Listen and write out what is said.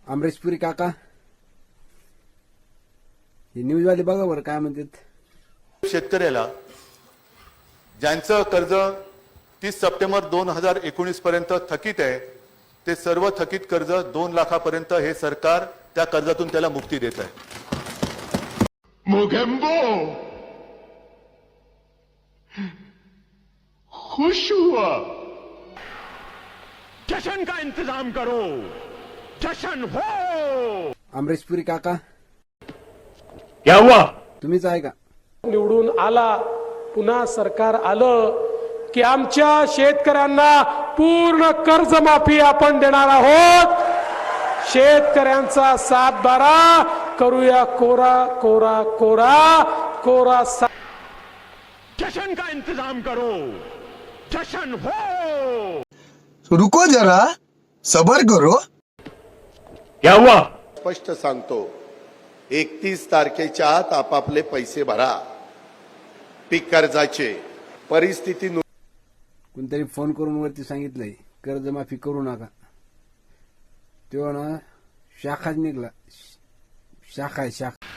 अमरेशपुरी काका हे न्यूजवाले बघा बरं काय म्हणतात। शेतकऱ्याला ज्यांचं कर्ज 30 सप्टेंबर 2019 पर्यंत थकीत आहे ते सर्व थकीत कर्ज 2 लाखापर्यंत हे सरकार त्या कर्जातून त्याला मुक्ती देत आहे। मोगेम्बो खुश हुआ। जश्न का इंतजाम करो, जश्न हो। अमरेशपुरी काका क्या हुआ? तुम्हीच आहे का? निवडून आला, पुन्हा सरकार आलं की आमच्या शेतकऱ्यांना पूर्ण कर्जमाफी आपण देणार आहोत। शेतकऱ्यांचा 7-12 करूया कोरा कोरा कोरा कोरा। जश्न का इंतजाम करो, जश्न हो। रुको जरा, सबर करो। क्या हुआ? स्पष्ट सांगतो, 31 तारखेच्या आत आपापले पैसे भरा। पीक कर्जाचे परिस्थिती कोणतरी फोन करून वरती सांगितलंय कर्जमाफी करू नका, तेव्हा ना शाखाच निघला, शाखा आहे शाखा।